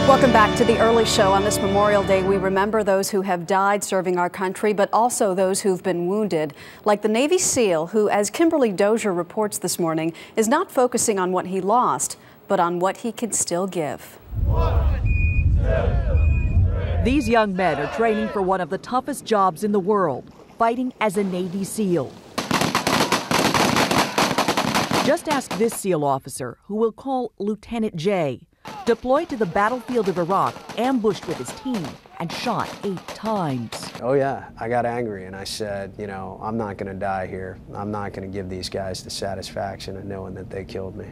Welcome back to the Early Show. On this Memorial Day, we remember those who have died serving our country, but also those who've been wounded, like the Navy SEAL who, as Kimberly Dozier reports this morning, is not focusing on what he lost, but on what he can still give. 1, 2, 3. These young men are training for one of the toughest jobs in the world, fighting as a Navy SEAL. Just ask this SEAL officer, who we'll call Lieutenant J, deployed to the battlefield of Iraq, ambushed with his team, and shot 8 times. Oh yeah, I got angry and I said, you know, I'm not going to die here. I'm not going to give these guys the satisfaction of knowing that they killed me.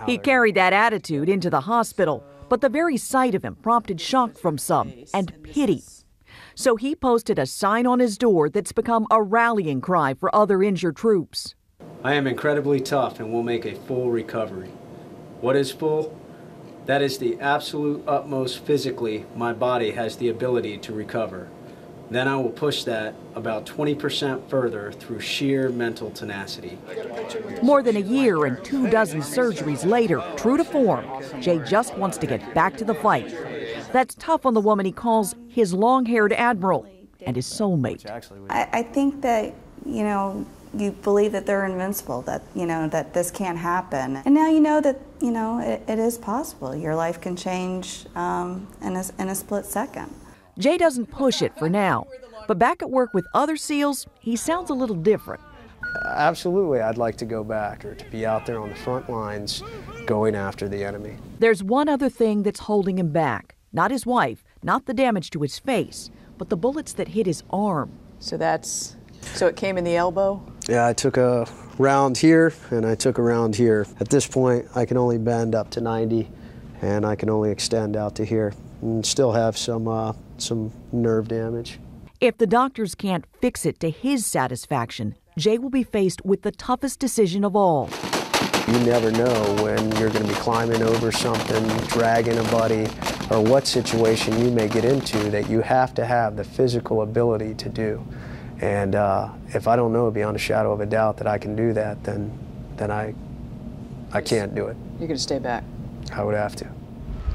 He carried that attitude into the hospital, but the very sight of him prompted shock from some and pity. So he posted a sign on his door that's become a rallying cry for other injured troops. I am incredibly tough and will make a full recovery. What is full? That is the absolute utmost physically my body has the ability to recover. Then I will push that about 20% further through sheer mental tenacity. More than a year and 24 surgeries later, true to form, Jay just wants to get back to the fight. That's tough on the woman he calls his long-haired admiral and his soulmate. I think that, you know, you believe that they're invincible, that, you know, that this can't happen. And now you know that, you know, it is possible. Your life can change in a split second. Jay doesn't push it for now, but back at work with other SEALs, he sounds a little different. Absolutely, I'd like to go back, or to be out there on the front lines going after the enemy. There's one other thing that's holding him back. Not his wife, not the damage to his face, but the bullets that hit his arm. So it came in the elbow? Yeah, I took a round here and I took a round here. At this point, I can only bend up to 90 and I can only extend out to here and still have some nerve damage. If the doctors can't fix it to his satisfaction, Jay will be faced with the toughest decision of all. You never know when you're going to be climbing over something, dragging a buddy, or what situation you may get into that you have to have the physical ability to do. And if I don't know beyond a shadow of a doubt that I can do that, then I can't do it. You're going to stay back? I would have to.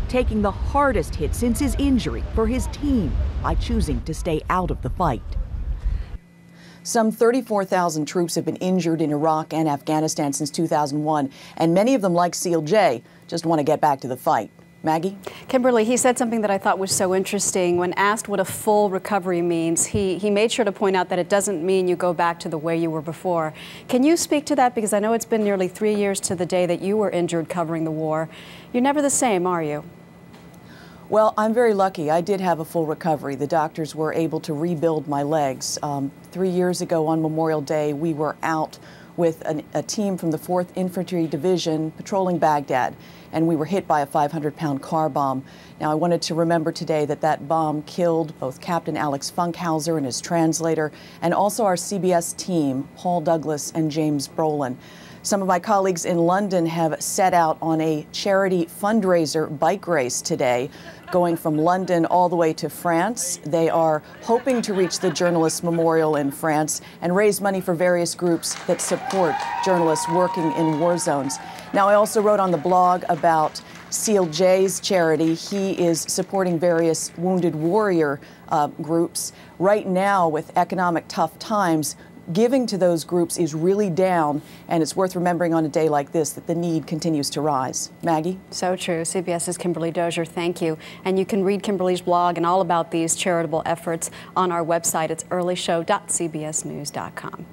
Taking the hardest hit since his injury for his team by choosing to stay out of the fight. Some 34,000 troops have been injured in Iraq and Afghanistan since 2001, and many of them, like SEAL Jay, just want to get back to the fight. Maggie? Kimberly, he said something that I thought was so interesting. When asked what a full recovery means, he made sure to point out that it doesn't mean you go back to the way you were before. Can you speak to that? Because I know it's been nearly 3 years to the day that you were injured covering the war. You're never the same, are you? Well, I'm very lucky. I did have a full recovery. The doctors were able to rebuild my legs. 3 years ago on Memorial Day, we were out with a team from the 4th Infantry Division patrolling Baghdad, and we were hit by a 500-pound car bomb. Now, I wanted to remember today that that bomb killed both Captain Alex Funkhauser and his translator, and also our CBS team, Paul Douglas and James Brolin. Some of my colleagues in London have set out on a charity fundraiser bike race today, going from London all the way to France. They are hoping to reach the Journalists' Memorial in France and raise money for various groups that support journalists working in war zones. Now, I also wrote on the blog about SEAL Jay's charity. He is supporting various wounded warrior groups. Right now, with economic tough times, giving to those groups is really down, and it's worth remembering on a day like this that the need continues to rise. Maggie? So true. CBS's Kimberly Dozier, thank you. And you can read Kimberly's blog and all about these charitable efforts on our website. It's earlyshow.cbsnews.com.